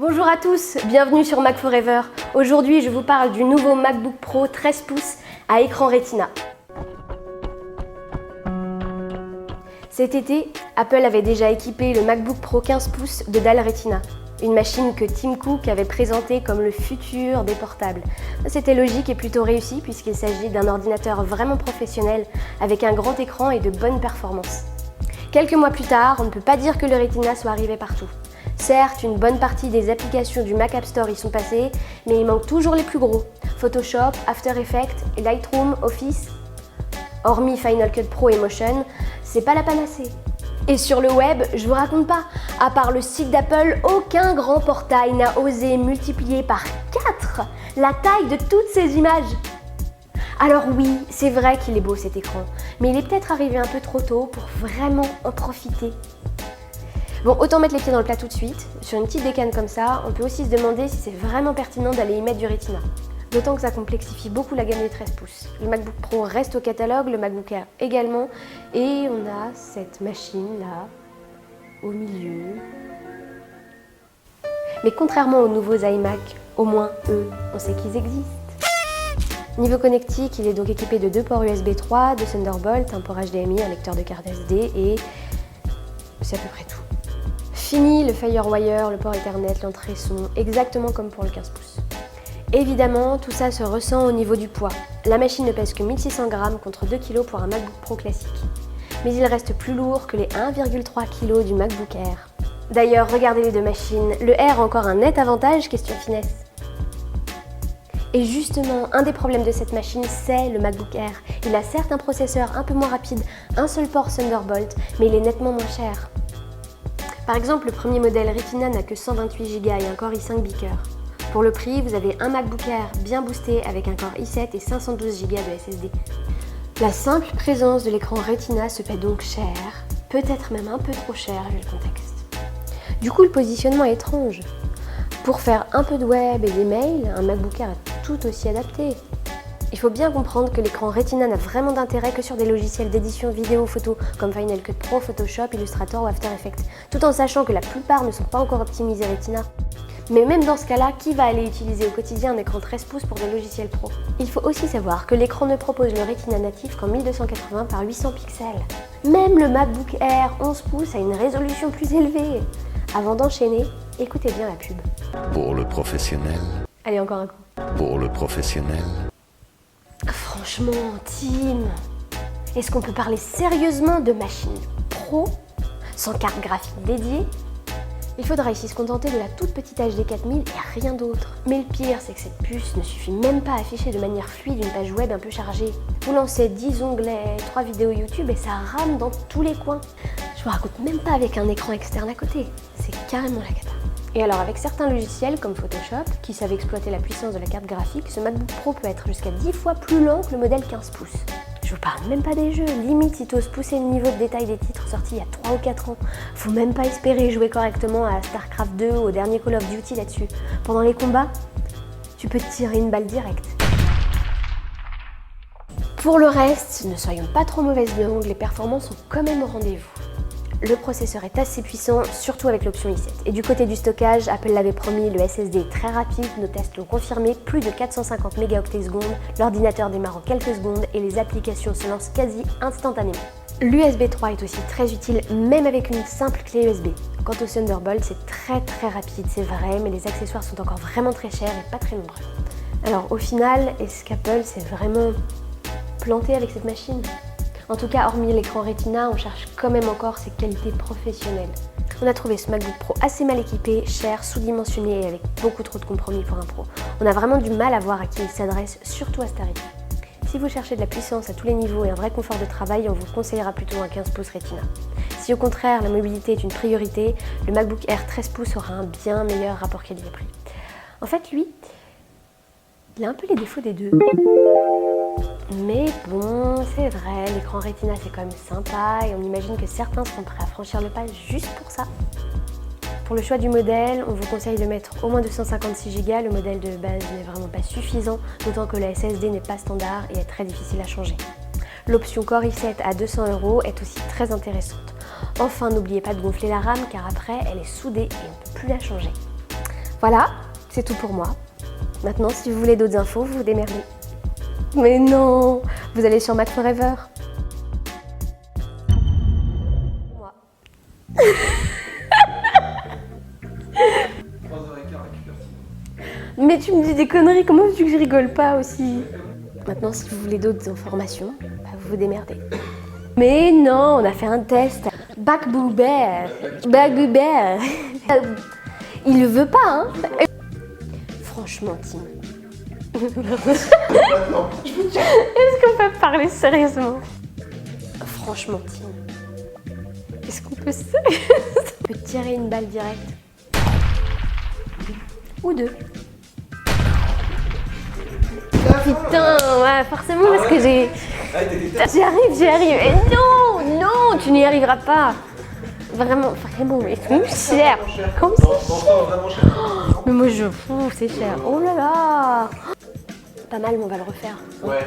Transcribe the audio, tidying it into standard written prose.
Bonjour à tous, bienvenue sur Mac Forever. Aujourd'hui, je vous parle du nouveau MacBook Pro 13 pouces à écran Retina. Cet été, Apple avait déjà équipé le MacBook Pro 15 pouces de dalle Retina, une machine que Tim Cook avait présentée comme le futur des portables. C'était logique et plutôt réussi puisqu'il s'agit d'un ordinateur vraiment professionnel avec un grand écran et de bonnes performances. Quelques mois plus tard, on ne peut pas dire que le Retina soit arrivé partout. Certes, une bonne partie des applications du Mac App Store y sont passées, mais il manque toujours les plus gros. Photoshop, After Effects, Lightroom, Office. Hormis Final Cut Pro et Motion, c'est pas la panacée. Et sur le web, je vous raconte pas, à part le site d'Apple, aucun grand portail n'a osé multiplier par 4 la taille de toutes ces images. Alors oui, c'est vrai qu'il est beau cet écran, mais il est peut-être arrivé un peu trop tôt pour vraiment en profiter. Bon, autant mettre les pieds dans le plat tout de suite. Sur une petite bécane comme ça, on peut aussi se demander si c'est vraiment pertinent d'aller y mettre du Retina. D'autant que ça complexifie beaucoup la gamme des 13 pouces. Le MacBook Pro reste au catalogue, le MacBook Air également, et on a cette machine là, au milieu. Mais contrairement aux nouveaux iMac, au moins eux, on sait qu'ils existent. Niveau connectique, il est donc équipé de 2 ports USB 3, de Thunderbolt, un port HDMI, un lecteur de carte SD et c'est à peu près tout. Fini le FireWire, le port Ethernet, l'entrée son, exactement comme pour le 15 pouces. Évidemment, tout ça se ressent au niveau du poids. La machine ne pèse que 1600 grammes contre 2 kg pour un MacBook Pro classique. Mais il reste plus lourd que les 1,3 kg du MacBook Air. D'ailleurs, regardez les deux machines, le Air a encore un net avantage, question finesse. Et justement, un des problèmes de cette machine, c'est le MacBook Air. Il a certes un processeur un peu moins rapide, un seul port Thunderbolt, mais il est nettement moins cher. Par exemple, le premier modèle Retina n'a que 128 Go et un Core i5 Beaker. Pour le prix, vous avez un MacBook Air bien boosté avec un Core i7 et 512 Go de SSD. La simple présence de l'écran Retina se paie donc cher, peut-être même un peu trop cher vu le contexte. Du coup, le positionnement est étrange. Pour faire un peu de web et des mails, un MacBook Air est tout aussi adapté. Il faut bien comprendre que l'écran Retina n'a vraiment d'intérêt que sur des logiciels d'édition vidéo photo comme Final Cut Pro, Photoshop, Illustrator ou After Effects, tout en sachant que la plupart ne sont pas encore optimisés Retina. Mais même dans ce cas-là, qui va aller utiliser au quotidien un écran 13 pouces pour des logiciels pro? Il faut aussi savoir que l'écran ne propose le Retina natif qu'en 1280 par 800 pixels. Même le MacBook Air 11 pouces a une résolution plus élevée. Avant d'enchaîner, écoutez bien la pub. Pour le professionnel. Allez, encore un coup. Pour le professionnel. Franchement, Tim, est-ce qu'on peut parler sérieusement de machine pro sans carte graphique dédiée? Il faudra ici se contenter de la toute petite HD 4000 et rien d'autre. Mais le pire, c'est que cette puce ne suffit même pas à afficher de manière fluide une page web un peu chargée. Vous lancez 10 onglets, 3 vidéos YouTube et ça rame dans tous les coins. Je vous raconte même pas avec un écran externe à côté. C'est carrément la cata. Et alors avec certains logiciels comme Photoshop, qui savent exploiter la puissance de la carte graphique, ce MacBook Pro peut être jusqu'à 10 fois plus lent que le modèle 15 pouces. Je vous parle même pas des jeux, limite si t'oses pousser le niveau de détail des titres sortis il y a 3 ou 4 ans. Faut même pas espérer jouer correctement à StarCraft 2 ou au dernier Call of Duty là-dessus. Pendant les combats, tu peux te tirer une balle directe. Pour le reste, ne soyons pas trop mauvaises langues, les performances sont quand même au rendez-vous. Le processeur est assez puissant, surtout avec l'option i7. Et du côté du stockage, Apple l'avait promis, le SSD est très rapide, nos tests l'ont confirmé, plus de 450 mégaoctets secondes, l'ordinateur démarre en quelques secondes et les applications se lancent quasi instantanément. L'USB 3 est aussi très utile, même avec une simple clé USB. Quant au Thunderbolt, c'est très rapide, c'est vrai, mais les accessoires sont encore vraiment très chers et pas très nombreux. Alors au final, est-ce qu'Apple s'est vraiment planté avec cette machine ? En tout cas, hormis l'écran Retina, on cherche quand même encore ses qualités professionnelles. On a trouvé ce MacBook Pro assez mal équipé, cher, sous-dimensionné et avec beaucoup trop de compromis pour un pro. On a vraiment du mal à voir à qui il s'adresse, surtout à ce tarif. Si vous cherchez de la puissance à tous les niveaux et un vrai confort de travail, on vous conseillera plutôt un 15 pouces Retina. Si au contraire la mobilité est une priorité, le MacBook Air 13 pouces aura un bien meilleur rapport qualité-prix. En fait, lui, il a un peu les défauts des deux. Mais bon, c'est vrai, l'écran Retina c'est quand même sympa et on imagine que certains seront prêts à franchir le pas juste pour ça. Pour le choix du modèle, on vous conseille de mettre au moins 256 Go, le modèle de base n'est vraiment pas suffisant, d'autant que la SSD n'est pas standard et est très difficile à changer. L'option Core i7 à 200 € est aussi très intéressante. Enfin, n'oubliez pas de gonfler la RAM car après elle est soudée et on ne peut plus la changer. Voilà, c'est tout pour moi. Maintenant, si vous voulez d'autres infos, vous vous démerdez. Mais non, vous allez sur Mac Forever. Moi. 3h15 récupère. Mais tu me dis des conneries, comment veux-tu que je rigole pas aussi? Maintenant, si vous voulez d'autres informations, bah, vous vous démerdez. Mais non, on a fait un test. Backboober. Backboober. Il le veut pas, hein? Franchement, Tim. Est-ce qu'on peut parler sérieusement? Franchement, Tim. Est-ce qu'on peut sérieusement? On peut tirer une balle directe. Ou deux. Putain, ouais, forcément parce que j'ai... J'y arrive. Et non, non, tu n'y arriveras pas. Vraiment, mais c'est cher. Comme ça. Mais moi je fous, c'est cher. Oh là là. Pas mal, mais on va le refaire. Ouais.